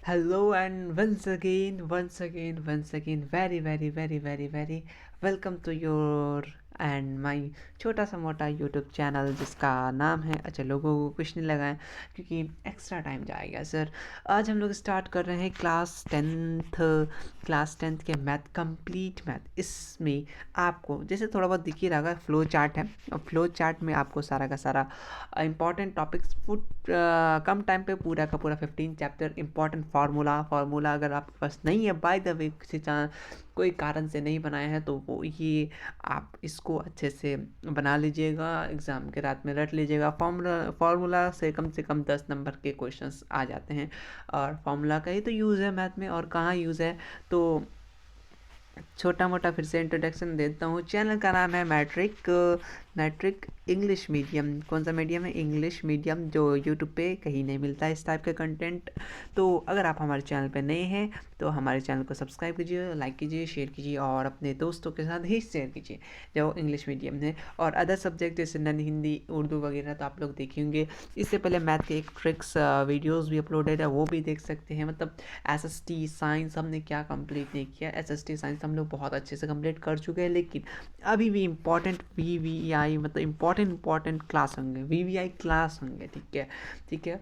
Hello and once again, very welcome to your and my छोटा सा मोटा YouTube channel जिसका नाम है। अच्छा, लोगों को कुछ नहीं लगाएं क्योंकि एक्स्ट्रा टाइम जाएगा सर। आज हम लोग स्टार्ट कर रहे हैं क्लास टेंथ के मैथ, कंप्लीट मैथ। इसमें आपको जैसे थोड़ा बहुत दिख ही रहा फ्लो चार्ट है, और फ्लो चार्ट में आपको सारा का सारा इंपॉर्टेंट टॉपिक्स कम टाइम पे पूरा का पूरा 15 चैप्टर इंपॉर्टेंट फार्मूला अगर आपके पास नहीं है, बाय द वे कोई कारण से नहीं बनाया है, तो वो ये आप इसको अच्छे से बना लीजिएगा, एग्ज़ाम के रात में रट लीजिएगा। फार्मूला से कम 10 नंबर के क्वेश्चंस आ जाते हैं, और फार्मूला का ही तो यूज़ है मैथ में, और कहाँ यूज़ है। तो छोटा मोटा फिर से इंट्रोडक्शन देता हूँ। चैनल का नाम है मैट्रिक इंग्लिश मीडियम। कौन सा मीडियम है? इंग्लिश मीडियम, जो यूट्यूब पे कहीं नहीं मिलता है इस टाइप का कंटेंट। तो अगर आप हमारे चैनल पे नए हैं तो हमारे चैनल को सब्सक्राइब कीजिए, लाइक कीजिए, शेयर कीजिए, और अपने दोस्तों के साथ ही शेयर कीजिए जो इंग्लिश मीडियम है। और अदर सब्जेक्ट जैसे नन हिंदी, उर्दू वगैरह तो आप लोग देखे होंगे। इससे पहले मैथ के एक ट्रिक्स वीडियोज़ भी अपलोडेड है, वो भी देख सकते हैं। मतलब SST साइंस हमने क्या कंप्लीट नहीं किया, SST साइंस हम लोग बहुत अच्छे से कंप्लीट कर चुके हैं, लेकिन अभी भी इम्पॉर्टेंट VVI मतलब इम्पॉर्टेंट क्लास होंगे, VVI क्लास होंगे। ठीक है,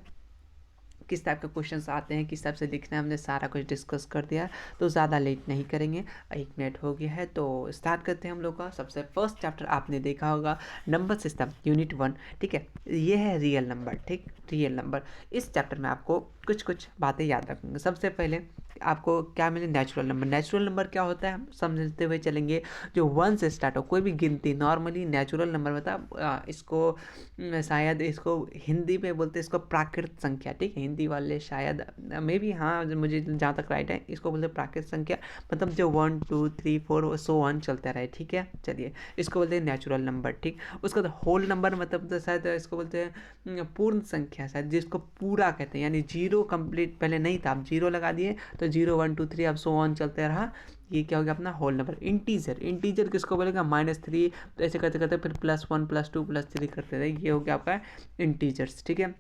किस टाइप के क्वेश्चंस आते हैं, किस टाइप से लिखना है, हमने सारा कुछ डिस्कस कर दिया। तो ज़्यादा लेट नहीं करेंगे, 1 मिनट हो गया है, तो स्टार्ट करते हैं हम लोग का। सबसे फर्स्ट चैप्टर आपने देखा होगा, नंबर सिस्टम यूनिट 1। ठीक है, ये है रियल नंबर। ठीक, रियल नंबर। इस चैप्टर में आपको कुछ बातें याद रखेंगे। सबसे पहले आपको क्या मिले? Natural number. नेचुरल नंबर क्या होता है हम समझते हुए चलेंगे। जो 1 से स्टार्ट हो, कोई भी गिनती नॉर्मली नेचुरल नंबर मतलब इसको शायद इसको हिंदी में बोलते हैं इसको प्राकृत संख्या। ठीक है, हिंदी वाले शायद मे बी, हाँ मुझे जहाँ तक राइट है, इसको बोलते हैं प्राकृत संख्या। मतलब जो 1 2 3 4 सो 1 चलता रहे। ठीक है, चलिए इसको बोलते हैं नेचुरल नंबर। ठीक, उसका तो होल नंबर मतलब तो शायद इसको बोलते हैं पूर्ण संख्या, शायद जिसको पूरा कहते हैं, यानी जीरो कंप्लीट पहले नहीं था, आप जीरो लगा दिए तो 0 1 2 3 अब सो 1 चलते रहा। ये क्या हो गया अपना होल नंबर। इंटीजर किसको बोलेगा? -3। तो ऐसे करते करते फिर +1 +2 +3 करते रहे, ये हो गया आपका इंटीजर्स। ठीक है,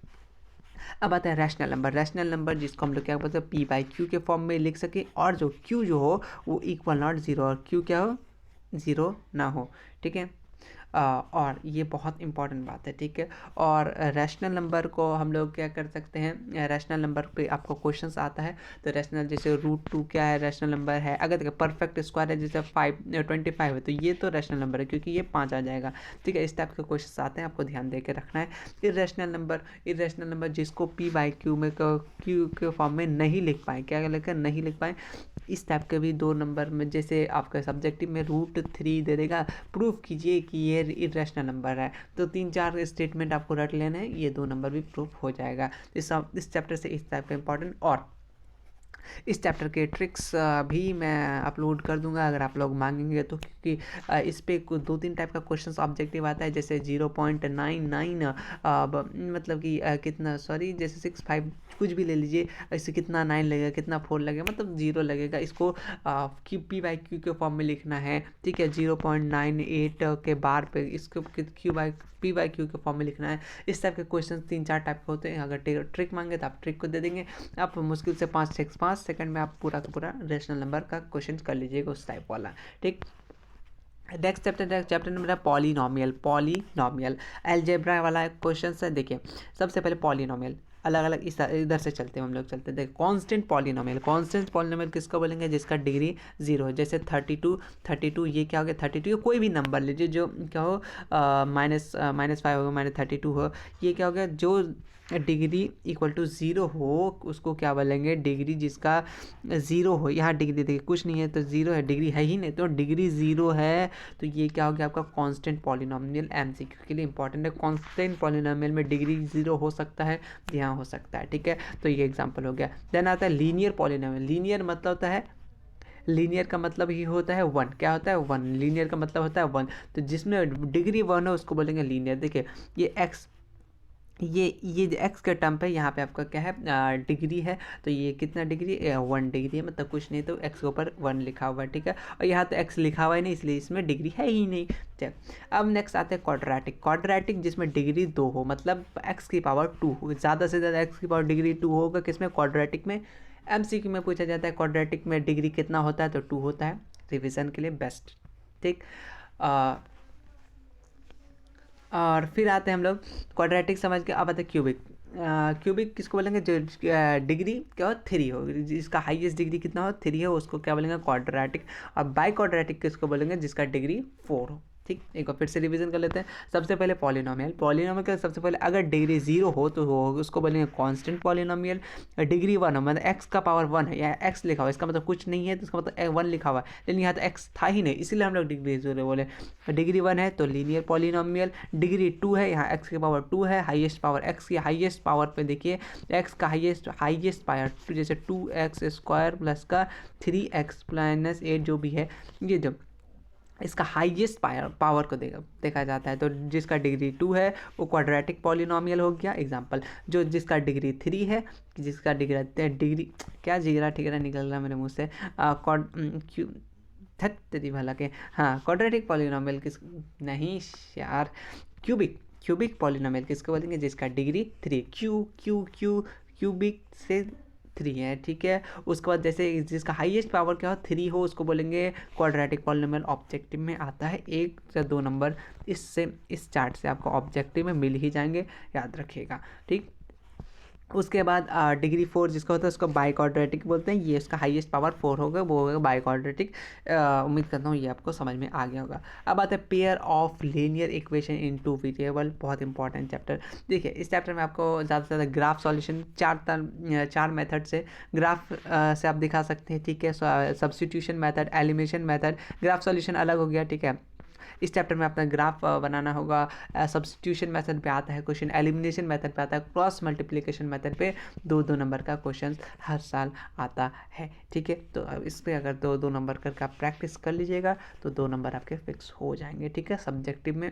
अब आता है रैशनल नंबर। रैशनल नंबर जिसको हम लोग क्या बोलते हैं, P/Q के फॉर्म में लिख सके, और जो Q जो हो वो इक्वल नॉट जीरो, और Q क्या हो? ज़ीरो ना हो। ठीक है, और ये बहुत इंपॉर्टेंट बात है। ठीक है, और रैशनल नंबर को हम लोग क्या कर सकते हैं, रैशनल नंबर पे आपको क्वेश्चंस आता है। तो रैशनल जैसे √2 क्या है? रैशनल नंबर है। अगर देखिए परफेक्ट स्क्वायर है, जैसे 25 है, तो ये तो रैशनल नंबर है क्योंकि ये 5 आ जाएगा। ठीक है, इस टाइप के क्वेश्चंस आते हैं, आपको ध्यान दे के रखना है। इरेशनल नंबर जिसको P/Q में Q के फॉर्म में नहीं लिख पाए, क्या लेकर नहीं लिख पाए, इस टाइप के भी 2 नंबर में, जैसे आपका सब्जेक्टिव में √3 दे देगा, प्रूफ कीजिए कि ये इरेशनल नंबर है, तो 3-4 स्टेटमेंट आपको रट लेना है, ये 2 नंबर भी प्रूफ हो जाएगा। इस चैप्टर से इस टाइप का इंपॉर्टेंट, और इस चैप्टर के ट्रिक्स भी मैं अपलोड कर दूंगा अगर आप लोग मांगेंगे तो, क्योंकि इस पे 2-3 टाइप का क्वेश्चन ऑब्जेक्टिव आता है। जैसे 0.99 मतलब कि कितना, सॉरी, जैसे 65 कुछ भी ले लीजिए, इससे कितना 9 लगेगा, कितना 4 लगेगा, मतलब 0 लगेगा। इसको P/Q के फॉर्म में लिखना है। ठीक है, 0.98 के बार पे इसको P/Q के फॉर्म में लिखना है। इस टाइप के क्वेश्चन 3-4 टाइप के होते हैं। अगर ट्रिक मांगे तो आप ट्रिक को दे देंगे। आप मुश्किल से 5 सेकंड में आप पूरा का पूरा रेशनल नंबर का क्वेश्चन कर लीजिएगा, उस टाइप वाला। ठीक, नेक्स्ट चैप्टर नंबर है पॉलीनॉमियल अलजेब्रा वाला क्वेश्चन है। देखिए, सबसे पहले पॉलीनॉमियल अलग अलग इधर से चलते हैं हम लोग, चलते हैं। देखिए, कांस्टेंट पॉलीनॉमियल किसको बोलेंगे? जिसका डिग्री 0 है। जैसे 32 ये क्या हो गया? 32 या कोई भी नंबर लीजिए जो क्या हो, -5 हो, -32 हो, ये क्या हो गया? जो डिग्री इक्वल टू 0 हो उसको क्या बोलेंगे? डिग्री जिसका 0 हो। यहाँ डिग्री देखिए कुछ नहीं है तो 0 है, डिग्री है ही नहीं, तो डिग्री 0 है, तो ये क्या हो गया आपका कांस्टेंट पॉलीनॉमियल। MCQ के लिए इंपॉर्टेंट है, कांस्टेंट पॉलीनॉमियल में डिग्री 0 हो सकता है, यहाँ हो सकता है। ठीक है, तो ये एग्जांपल हो गया। देन आता है लीनियर पॉलीनॉमियल। लीनियर का मतलब ही होता है 1। क्या होता है? 1। लीनियर का मतलब होता है 1, तो जिसमें डिग्री 1 है उसको बोलेंगे लीनियर। देखिए, ये एक्स ये जो एक्स का टर्म है, यहाँ पे आपका क्या है? डिग्री है, तो ये कितना डिग्री? 1 डिग्री है, मतलब कुछ नहीं, तो एक्स के ऊपर 1 लिखा हुआ है। ठीक है, और यहाँ तो एक्स लिखा हुआ है नहीं, इसलिए इसमें डिग्री है ही नहीं। ठीक, अब नेक्स्ट आते हैं क्वाड्रेटिक जिसमें डिग्री 2 हो, मतलब एक्स की पावर 2 हो, ज़्यादा से ज़्यादा एक्स की पावर डिग्री 2 होगा, किसमें? क्वाड्रेटिक में। एमसीक्यू में पूछा जाता है क्वाड्रेटिक में डिग्री कितना होता है, तो 2 होता है, रिविजन के लिए बेस्ट। ठीक, और फिर आते हैं हम लोग क्वाड्रेटिक समझ के, अब आते हैं क्यूबिक। क्यूबिक किसको बोलेंगे, जो डिग्री क्या हो 3 हो, जिसका हाईएस्ट डिग्री कितना हो 3 हो, उसको क्या बोलेंगे क्वाड्रेटिक। और बाई क्वाड्रेटिक किसको बोलेंगे, जिसका डिग्री 4 हो। ठीक, एक बार फिर से रिवीजन कर लेते हैं। सबसे पहले पॉलिनोमियल, पॉलिनोमियल का सबसे पहले अगर डिग्री 0 हो तो वो उसको बोलेंगे कांस्टेंट पॉलिनोमियल। डिग्री 1 हो मतलब एक्स का पावर 1 है या एक्स लिखा हुआ है, इसका मतलब कुछ नहीं है, तो इसका मतलब 1 लिखा हुआ है, लेकिन यहाँ तो एक्स था ही नहीं, इसीलिए हम लोग डिग्री 0 बोले। डिग्री 1 है तो लीनियर पॉलिनोमियल। डिग्री 2 है, यहाँ एक्स की पावर 2 है, हाईएस्ट पावर एक्स की, हाईएस्ट पावर पे देखिए एक्स का हाईएस्ट पावर जैसे 2x² प्लस का 3x माइनस 8 जो भी है, ये जब इसका हाईएस्ट पावर को देखा जाता है, तो जिसका डिग्री 2 है वो क्वाड्रेटिक पॉलिनोमियल हो गया एग्जांपल। जो जिसका डिग्री 3 है, जिसका डिग्री क्या जिगरा ठिगरा निकल रहा है मेरे मुंह से, तेरी भला के, हाँ क्वाड्रेटिक पॉलिनोमियल किस, नहीं यार, क्यूबिक पॉलिनोमियल किसको बोलेंगे, जिसका डिग्री 3, क्यूबिक से 3 है। ठीक है, उसके बाद जैसे जिसका हाईएस्ट पावर क्या हो 3 हो, उसको बोलेंगे क्वाड्रेटिक पॉलिनोमियल। ऑब्जेक्टिव में आता है 1 से 2 नंबर, इससे इस चार्ट से आपको ऑब्जेक्टिव में मिल ही जाएंगे, याद रखिएगा। ठीक, उसके बाद डिग्री 4 जिसका होता है उसको बाई क्वाड्रेटिक बोलते हैं, ये इसका हाईएस्ट पावर 4 होगा, वो होगा बाई क्वाड्रेटिक। उम्मीद करता हूँ ये आपको समझ में आ गया होगा। अब आते हैं pair of linear equation in 2 variable, बहुत इंपॉर्टेंट चैप्टर। देखिए इस चैप्टर में आपको ज़्यादा से ज़्यादा ग्राफ सॉल्यूशन 4 मेथड से ग्राफ से आप दिखा सकते हैं। ठीक है, substitution method, elimination method, graph solution अलग हो गया। ठीक है, इस चैप्टर में अपना ग्राफ बनाना होगा। सब्स्टिट्यूशन मेथड पे आता है क्वेश्चन, एलिमिनेशन मेथड पे आता है, क्रॉस मल्टीप्लिकेशन मेथड पे 2-2 नंबर का क्वेश्चन हर साल आता है। ठीक है, तो अब इस पर अगर 2-2 नंबर करके आप प्रैक्टिस कर लीजिएगा तो 2 नंबर आपके फिक्स हो जाएंगे। ठीक है, सब्जेक्टिव में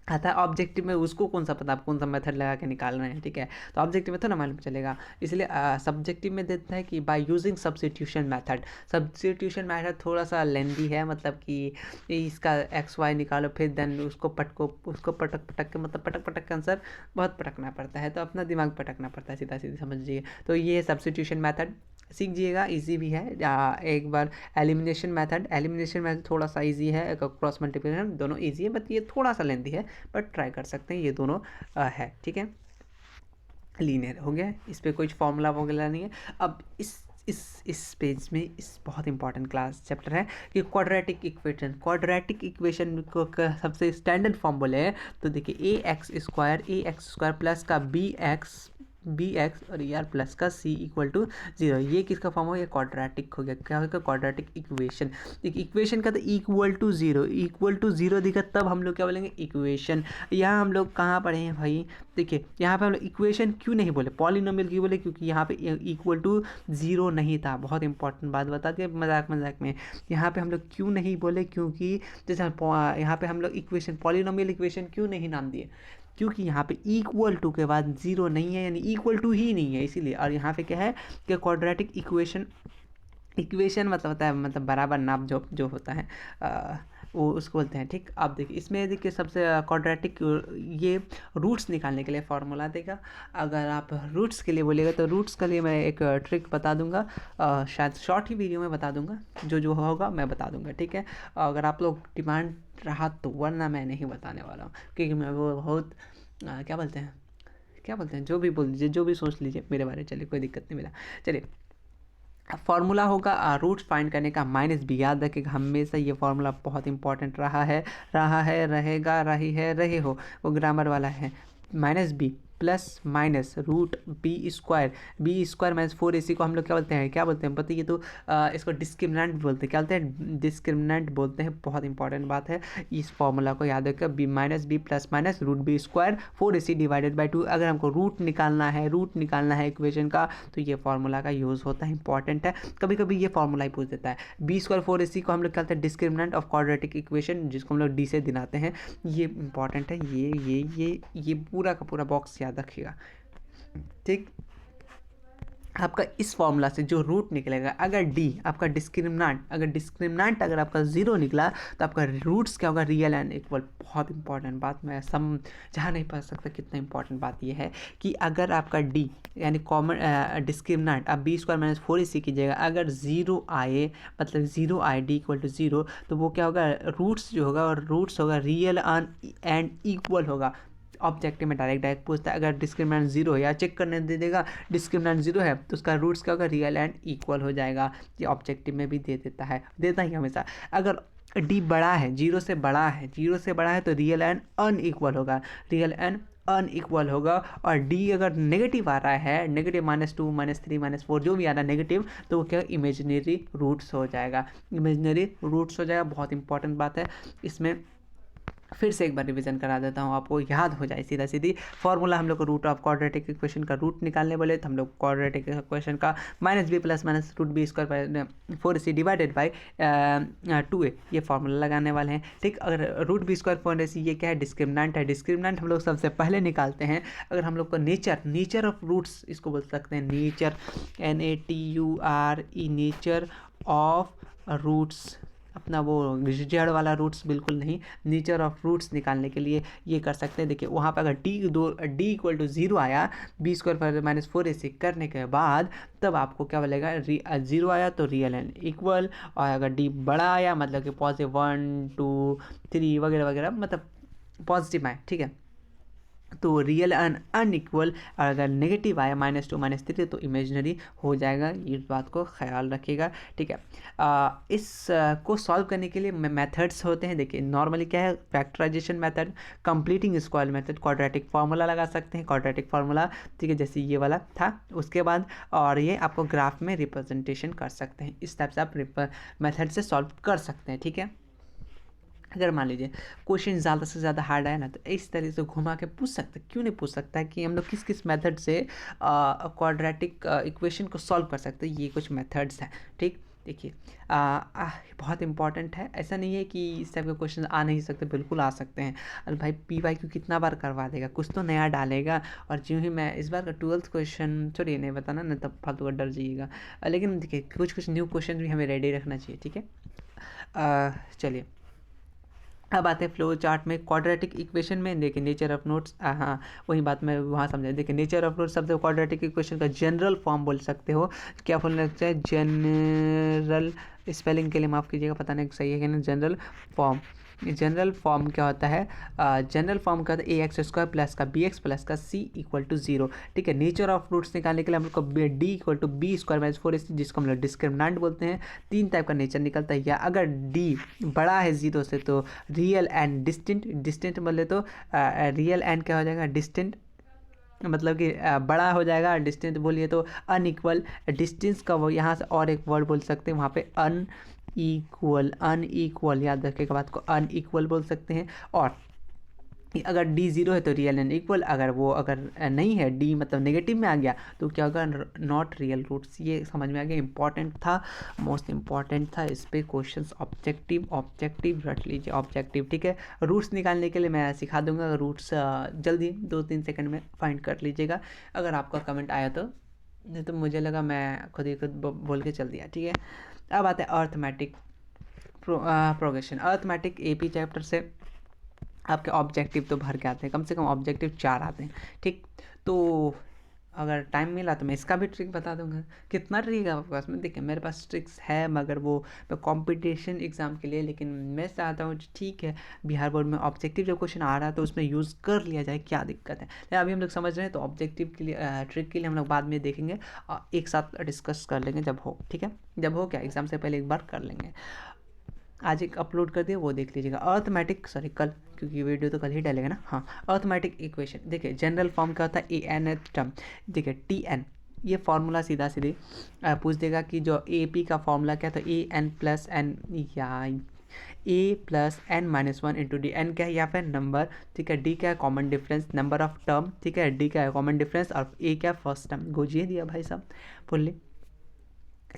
आता है, ऑब्जेक्टिव में उसको कौन सा पता आप कौन सा मेथड लगा के निकाल रहे हैं। ठीक है, तो ऑब्जेक्टिव में तो ना मालूम चलेगा, इसलिए सब्जेक्टिव में देता है कि by using substitution method. Substitution method थोड़ा सा लेंदी है, मतलब कि इसका XY निकालो, फिर देन उसको पटक के, मतलब पटक के आंसर बहुत पटकना पड़ता है, तो अपना दिमाग पटकना पड़ता है, सीधा सीधा समझिए। तो ये सब्स्टिट्यूशन मेथड सीख जाइएगा, इजी भी है। एक बार एलिमिनेशन मेथड थोड़ा सा इजी है, क्रॉस मल्टीप्लिकेशन दोनों इजी है, बट ये थोड़ा सा लेंदी है, बट ट्राई कर सकते हैं, ये दोनों है। ठीक है, लीनियर हो गया, इस पर कोई फॉर्मूला वगैरह नहीं है। अब इस पेज में इस बहुत इंपॉर्टेंट क्लास चैप्टर है कि क्वाड्रेटिक इक्वेशन को सबसे स्टैंडर्ड फॉर्म बोले हैं, तो देखिए ax² प्लस का bx और यार प्लस का c इक्वल टू 0, ये किसका फॉर्म हो गया, क्वाड्रेटिक हो गया। क्या होगा, क्वाड्रेटिक इक्वेशन। इक्वेशन का तो इक्वल टू जीरो दिखा तब हम लोग क्या बोलेंगे, इक्वेशन। यहाँ हम लोग कहाँ पढ़े हैं भाई, देखिए यहाँ पे हम लोग इक्वेशन क्यों नहीं बोले, पॉलिनोमियल क्यों बोले, क्योंकि यहाँ पे इक्वल टू 0 नहीं था। बहुत इंपॉर्टेंट बात बता दिया मजाक में, यहाँ पे हम लोग क्यों नहीं बोले, क्योंकि जैसे यहाँ पे हम लोग इक्वेशन, पॉलिनोमियल इक्वेशन क्यों नहीं नाम दिए, क्योंकि यहाँ पे इक्वल टू के बाद 0 नहीं है, यानी इक्वल टू ही नहीं है, इसीलिए। और यहाँ पे क्या है कि क्वाड्रेटिक इक्वेशन मतलब होता है, मतलब बराबर नाप जो होता है, वो उसको बोलते हैं। ठीक, अब देखिए इसमें देखिए सबसे क्वाड्रेटिक ये रूट्स निकालने के लिए फार्मूला देगा। अगर आप रूट्स के लिए बोलिएगा तो रूट्स के लिए मैं एक ट्रिक बता दूंगा, शायद शॉर्ट ही वीडियो में बता दूंगा, जो होगा मैं बता दूंगा। ठीक है, अगर आप लोग डिमांड रहा तो, वरना मैं नहीं बताने वाला हूँ, क्योंकि मैं वो बहुत क्या बोलते हैं, जो भी बोल दीजिए, जो भी सोच लीजिए मेरे बारे में, चलिए कोई दिक्कत नहीं मेरा। चलिए फॉर्मूला होगा रूट्स फाइंड करने का -b, याद रखिएगा हमेशा ये फॉर्मूला बहुत इंपॉर्टेंट रहा है, रहेगा, रही है, रहे हो, वो ग्रामर वाला है। -b plus minus root b² minus 4ac को हम लोग क्या बोलते हैं पता, ये तो इसको डिस्क्रिमिनेंट बोलते हैं। क्या बोलते हैं, डिस्क्रिमिनेंट बोलते हैं। बहुत इंपॉर्टेंट बात है, इस फॉर्मूला को याद रखिएगा, b plus minus root b² 4ac divided by 2। अगर हमको रूट निकालना है इक्वेशन का, तो ये फॉर्मूला का यूज़ होता है, इंपॉर्टेंट है। कभी कभी ये फॉर्मूला ही पूछ देता है। b² 4ac को हम लोग कहते हैं डिस्क्रिमिनेंट ऑफ क्वाड्रेटिक इक्वेशन, जिसको हम लोग d से दिनाते हैं। ये इंपॉर्टेंट है, ये पूरा का पूरा बॉक्स याद रखिएगा। ठीक, आपका इस फॉर्मूला से जो रूट निकलेगा, अगर डी आपका डिस्क्रिमिनेंट अगर आपका ज़ीरो निकला तो आपका रूट्स क्या होगा, रियल एंड इक्वल। बहुत इंपॉर्टेंट बात, मैं समझा नहीं पा सकता कितना इंपॉर्टेंट बात ये है कि अगर आपका डी यानी कॉमन डिस्क्रिमिनेंट आप बी स्क्वायर माइनस 4ac कीजिएगा, अगर ज़ीरो आए मतलब ज़ीरो आए डी इक्वल टू ज़ीरो, तो वो क्या होगा, रूट्स जो होगा और रूट्स होगा रियल एंड इक्वल होगा। ऑब्जेक्टिव में डायरेक्ट पूछता है, अगर डिस्क्रिमिनेंट जीरो है या चेक करने दे देगा डिस्क्रिमिनेंट जीरो है तो उसका रूट्स क्या होगा, रियल एंड इक्वल हो जाएगा। ये ऑब्जेक्टिव में भी दे देता है, देता ही हमेशा। अगर डी बड़ा है, जीरो से बड़ा है तो रियल एंड अनइक्वल होगा, रियल एंड अनइक्वल होगा। और डी अगर नेगेटिव आ रहा है, नेगेटिव -2 -3 -4 जो भी आ रहा है नेगेटिव, तो वो क्या इमेजिनरी रूट्स हो जाएगा, इमेजिनरी रूट्स हो जाएगा। बहुत इंपॉर्टेंट बात है, इसमें फिर से एक बार रिवीजन करा देता हूँ, आपको याद हो जाए सीधा सीधी फॉर्मूला। हम लोग को रूट ऑफ क्वाड्रेटिक इक्वेशन का रूट निकालने बोले तो हम लोग क्वाड्रेटिक इक्वेशन का -b + -√b² 4ac divided by 2a ये फार्मूला लगाने वाले हैं। ठीक, अगर √b² 4ac ये क्या है, डिस्क्रिमिनेंट है। डिस्क्रिमिनेंट हम लोग सबसे पहले निकालते हैं। अगर हम लोग को नेचर ऑफ रूट्स इसको बोल सकते हैं, nature NATURE nature of roots, अपना वो जड़ वाला रूट्स बिल्कुल नहीं, नेचर ऑफ रूट्स निकालने के लिए ये कर सकते हैं। देखिए वहाँ पर अगर डी इक्वल टू ज़ीरो आया, b² - 4ac करने के बाद तब आपको क्या बोलेगा, ज़ीरो आया तो रियल एंड इक्वल, और अगर डी बड़ा आया मतलब कि पॉजिटिव 1 2 3 वगैरह वगैरह मतलब पॉजिटिव आए, ठीक है, तो रियल एंड अनइक्वल। और अगर नेगेटिव आया -2 -3 तो इमेजिनरी हो जाएगा। इस बात को ख्याल रखिएगा, ठीक है। इस को सॉल्व करने के लिए मेथड्स होते हैं। देखिए नॉर्मली क्या है, factorisation method, completing square method, quadratic formula लगा सकते हैं, क्वाड्रेटिक फार्मूला, ठीक है, जैसे ये वाला था। उसके बाद और ये आपको ग्राफ में रिप्रेजेंटेशन कर सकते हैं। इस टाइप से आप मेथड से सॉल्व कर सकते हैं, ठीक है। अगर मान लीजिए क्वेश्चन ज़्यादा से ज़्यादा हार्ड है ना, तो इस तरीके से घुमा के पूछ सकते, क्यों नहीं पूछ सकता है कि हम लोग किस किस मेथड से क्वाड्रेटिक इक्वेशन को सॉल्व कर सकते हैं। ये कुछ मेथड्स हैं, ठीक। देखिए बहुत इंपॉर्टेंट है, ऐसा नहीं है कि इस टाइप के क्वेश्चन आ नहीं सकते, बिल्कुल आ सकते हैं। अरे भाई PYQ कितना बार करवा देगा, कुछ तो नया डालेगा। और जो ही मैं इस बार का 12th क्वेश्चन छोड़िए, नहीं बताना ना तब फालतू का डर जाइएगा। लेकिन देखिए कुछ न्यू क्वेश्चन भी हमें रेडी रखना चाहिए, ठीक है। चलिए अब आते हैं फ्लो चार्ट में, क्वाड्रेटिक इक्वेशन में। देखिए नेचर ऑफ नोट्स, हाँ वही बात मैं वहाँ समझा। देखिए नेचर ऑफ नोट्स शब्द क्वाड्रेटिक इक्वेशन का जनरल फॉर्म बोल सकते हो। क्या बोलना लगता है, जनरल, स्पेलिंग के लिए माफ़ कीजिएगा, पता नहीं सही है कि नहीं। जनरल फॉर्म क्या होता है, जनरल फॉर्म क्या होता है, ax² प्लस का bx प्लस का c इक्वल टू 0, ठीक है। नेचर ऑफ रूट्स निकालने के लिए हम लोग को d equal to b² - 4ac जिसको हम लोग डिस्क्रिमिनेंट बोलते हैं। 3 टाइप का नेचर निकलता है, या अगर d बड़ा है 0 से तो रियल एंड डिस्टेंट बोले तो रियल एंड क्या हो जाएगा, डिस्टेंट, मतलब कि बड़ा हो जाएगा। डिस्टेंस बोलिए तो अनइक्वल, डिस्टेंस का वो यहाँ से और एक वर्ड बोल सकते हैं वहाँ पे अनइक्वल, याद रखिएगा बात को, अनइक्वल बोल सकते हैं। और अगर d 0 है तो रियल एंड इक्वल, अगर नहीं है d मतलब नेगेटिव में आ गया तो क्या होगा, नॉट रियल रूट्स। ये समझ में आ गया, इंपॉर्टेंट था, मोस्ट इंपॉर्टेंट था। इस पे क्वेश्चंस ऑब्जेक्टिव रट लीजिए, ऑब्जेक्टिव, ठीक है। रूट्स निकालने के लिए मैं सिखा दूंगा, रूट्स जल्दी 2-3 सेकंड में फाइंड कर लीजिएगा। अगर आपका कमेंट आया तो, नहीं तो मुझे लगा मैं खुद ही खुद बोल के चल दिया, ठीक है। अब आते हैं arithmetic progression. Arithmetic AP chapter से आपके ऑब्जेक्टिव तो भर के आते हैं, कम से कम ऑब्जेक्टिव 4 आते हैं, ठीक। तो अगर टाइम मिला तो मैं इसका भी ट्रिक बता दूंगा। कितना ट्रिक है आपके पास में, देखिए मेरे पास ट्रिक्स है, मगर वो कंपटीशन एग्ज़ाम के लिए। लेकिन मैं चाहता हूँ ठीक है, बिहार बोर्ड में ऑब्जेक्टिव जब क्वेश्चन आ रहा है तो उसमें यूज़ कर लिया जाए, क्या दिक्कत है। लेकिन अभी हम लोग समझ रहे हैं, तो ऑब्जेक्टिव के लिए ट्रिक के लिए हम लोग बाद में देखेंगे, एक साथ डिस्कस कर लेंगे जब हो, ठीक है। जब हो क्या, एग्ज़ाम से पहले एक बार कर लेंगे। आज एक अपलोड कर दिया, वो देख लीजिएगा। अर्थमेटिक, सॉरी कल, क्योंकि वीडियो तो कल ही डालेगा ना। हाँ, अर्थमेटिक इक्वेशन, देखिए जनरल फॉर्म क्या होता है, AN टर्म, देखिए TN, ये फार्मूला सीधा सीधे पूछ देगा कि जो AP का फार्मूला क्या था, AN + N या A + N-1 into D। N क्या है यहाँ पे नंबर, ठीक है। D क्या है common difference, number of term, ठीक है। D क्या है कॉमन डिफरेंस, और A क्या है फर्स्ट टर्म। गोजिए दिया भाई साहब फुल्ली।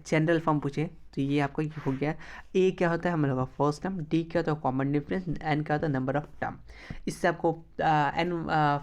जनरल फॉर्म पूछे तो ये आपको ये हो गया। ए क्या होता है हम लोग का फर्स्ट टर्म, डी क्या होता है कॉमन डिफरेंस, एन क्या होता है नंबर ऑफ टर्म। इससे आपको n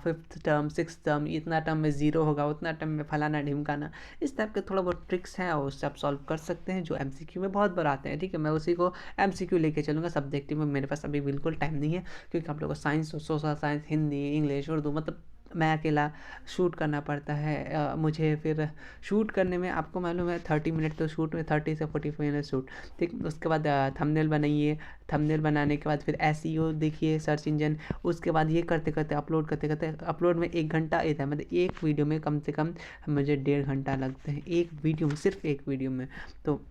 fifth term six term इतना टर्म में जीरो होगा, उतना टर्म में फलाना ढिमकाना, इस टाइप के थोड़ा बहुत ट्रिक्स हैं और उससे आप सॉल्व कर सकते हैं जो एमसीक्यू में बहुत बार आते हैं। ठीक है, मैं उसी को एमसीक्यू लेके चलूँगा। सब्जेक्टिव में मेरे पास अभी बिल्कुल टाइम नहीं है क्योंकि आप लोगों को science, social science, Hindi, English, Urdu, मतलब मैं अकेला शूट करना पड़ता है। मुझे फिर शूट करने में आपको मालूम है 30 मिनट तो शूट में, 30 से 45 मिनट शूट। ठीक, उसके बाद थंबनेल बनाइए, थंबनेल बनाने के बाद फिर एसईओ देखिए, सर्च इंजन, उसके बाद ये करते करते अपलोड करते करते अपलोड में 1 घंटा आता है, मतलब एक वीडियो में कम से कम मुझे 1.5 घंटा लगते हैं, एक वीडियो में, सिर्फ एक वीडियो में। तो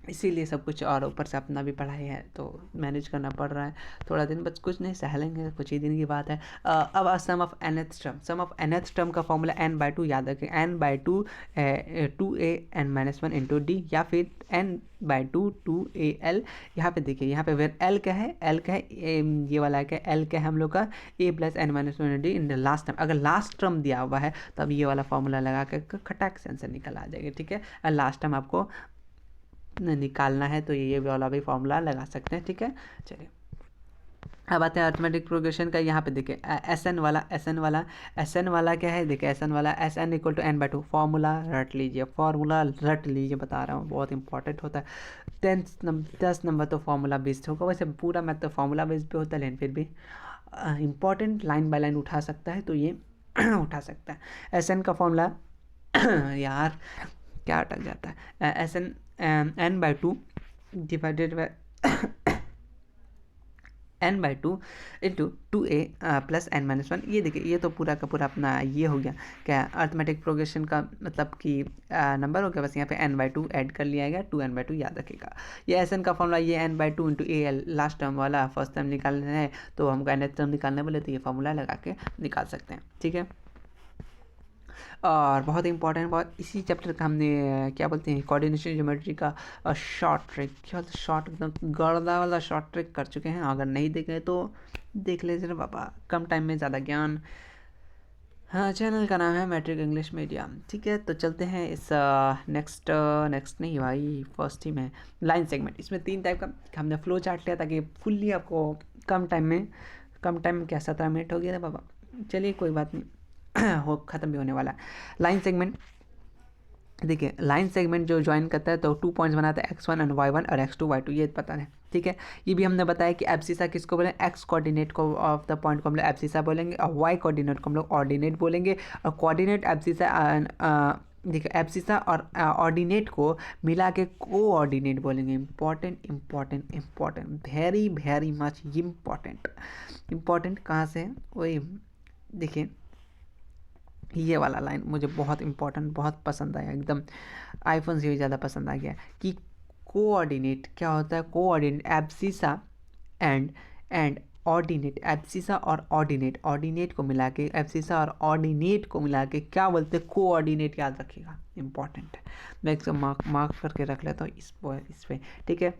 इसीलिए सब कुछ, और ऊपर से अपना भी पढ़ाई है तो मैनेज करना पड़ रहा है। थोड़ा दिन बस, कुछ नहीं, सह लेंगे, कुछ ही दिन की बात है। अब sum of nth term, sum of nth term का फॉर्मूला n/2 याद रखें, n/2 2a n-1 into D, या फिर n/2 2al। यहाँ पे देखिए, यहाँ पे वेर l क्या है, l क्या है, ये वाला क्या है, l क्या है हम लोग का a + n-1 D in the last term. अगर लास्ट टर्म दिया हुआ है तब ये वाला फॉर्मूला लगा कर खटाक से आंसर निकल आ जाएगा। ठीक है, लास्ट टर्म आपको निकालना है तो ये वाला भी फॉर्मूला लगा सकते हैं। ठीक है, चलिए अब आते हैं अर्थमेटिक प्रोग्रेशन का। यहाँ पे देखिए एस एन वाला क्या है, देखिए एस एन वाला एस एन = n/2, फॉर्मूला रट लीजिए, फॉर्मूला रट लीजिए, बता रहा हूँ बहुत इंपॉर्टेंट होता है। 10 नंबर तो फॉर्मूला बेस्ड होगा, वैसे पूरा मैथ तो फॉर्मूला बेस्ड पे होता है, लेकिन फिर भी इंपॉर्टेंट लाइन बाय लाइन उठा सकता है तो ये उठा सकता है। एस एन का फॉर्मूला यार क्या अटक जाता है, S n n/2 divided by n/2 into 2a + n-1। ये देखिए, ये तो पूरा का पूरा अपना ये हो गया क्या, अर्थमेटिक प्रोग्रेशन का मतलब कि नंबर हो गया। बस यहाँ पे n/2 ऐड कर लिया गया, 2n/2 याद रखेगा। ये एस एन का फॉर्मूला, ये n/2 into al, last term वाला फर्स्ट टर्म निकालना है तो हमको nth टर्म निकालने बोले तो ये फॉर्मूला लगा के निकाल सकते हैं। ठीक है, और बहुत इंपॉर्टेंट, बहुत इसी चैप्टर का हमने क्या बोलते हैं कोऑर्डिनेशन ज्योमेट्री का शॉर्ट ट्रिक, क्या बोलते हैं शॉर्ट, एकदम गर्दा वाला शॉर्ट ट्रिक कर चुके हैं। अगर नहीं देखे तो देख लीजिए बाबा, कम टाइम में ज़्यादा ज्ञान। हाँ, चैनल का नाम है मैट्रिक इंग्लिश मीडियम। ठीक है, तो चलते हैं इस नेक्स्ट नहीं भाई, फर्स्ट ही में लाइन सेगमेंट। इसमें 3 टाइप का हमने फ्लो चार्ट लिया ताकि फुल्ली आपको कम टाइम में क्या 17 मिनट हो गया था बाबा, चलिए कोई बात नहीं, हो ख़त्म भी होने वाला है। लाइन सेगमेंट देखिए, लाइन सेगमेंट जो ज्वाइन करता है तो 2 पॉइंट्स बनाता है, x1 और y1 और x2 y2, ये पता है। ठीक है, ये भी हमने बताया कि एब्सिसा किसको बोलेंगे, एक्स कोऑर्डिनेट को ऑफ द पॉइंट को हम लोग एब्सिसा बोलेंगे और वाई कोऑर्डिनेट को हम लोग ऑर्डिनेट बोलेंगे। और कोऑर्डिनेट एब्सिसा देखिए, एब्सिसा और ऑर्डिनेट को मिला के कोऑर्डिनेट बोलेंगे। Important, very very much important कहाँ से है, वही देखिए, ये वाला लाइन मुझे बहुत इंपॉर्टेंट, बहुत पसंद आया, एकदम आईफोन से भी ज़्यादा पसंद आ गया कि कोऑर्डिनेट क्या होता है। Coordinate abscissa and ordinate, abscissa और ऑर्डिनेट को मिला के, एब्सिसा और ऑर्डिनेट को मिला के क्या बोलते हैं, कोऑर्डिनेट। याद रखिएगा, इंपॉर्टेंट है। मैं एक मार्क करके रख लेता हूँ इस पे। ठीक है,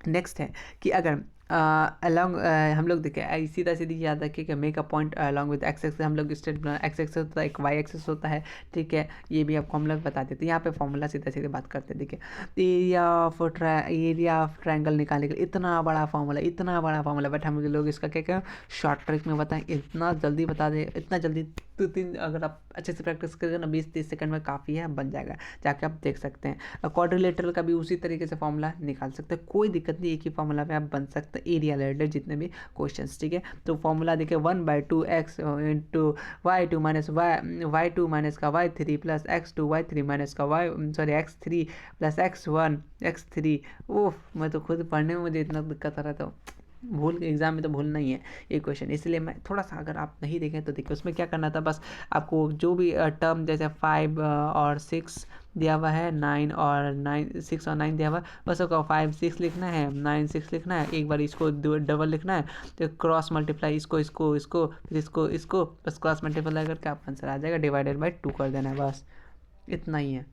नेक्स्ट है कि अगर अलॉन्ग हम लोग देखें, सीधी याद रखिए कि make a point along with x axis, हम लोग स्ट्रेट एक्स एक्सेस होता है, एक वाई एक्सेस होता है। ठीक है, ये भी आपको हम लोग बता देते हैं। यहाँ पे फॉर्मूला सीधे बात करते हैं। देखिए, एरिया ऑफ ट्रायंगल निकालने के लिए इतना बड़ा फॉर्मूला, बट हम लोग इसका क्या शॉर्ट ट्रिक में बताएं, इतना जल्दी बता दें, इतना जल्दी 2-3, अगर आप अच्छे से प्रैक्टिस करेंगे ना 20-30 सेकंड में काफ़ी है, बन जाएगा, जाके आप देख सकते हैं। क्वाड्रिलेटरल का भी उसी तरीके से फॉर्मूला निकाल सकते हैं, कोई दिक्कत नहीं, एक ही फॉर्मूला पे आप बन सकते हैं एरिया रिलेटेड जितने भी क्वेश्चंस। ठीक है, तो फॉर्मूला देखिए 1/2 x into y2 minus y2 minus का y3 plus x2 y3 minus का x3 प्लस x3। ओह, मैं तो खुद पढ़ने में मुझे इतना दिक्कत आ रहा था, भूल एग्जाम में तो भूलना ही है ये क्वेश्चन, इसलिए मैं थोड़ा सा, अगर आप नहीं देखें तो देखिए उसमें क्या करना था। बस आपको जो भी टर्म जैसे 5 और 6 दिया हुआ है, 6 और 9 दिया हुआ है, बस उसका 5 6 लिखना है, 9 6 लिखना है, एक बार इसको डबल लिखना है, तो क्रॉस मल्टीप्लाई इसको बस क्रॉस मल्टीप्लाई करके आपका आंसर आ जाएगा, डिवाइडेड बाई 2 कर देना है, बस इतना ही है।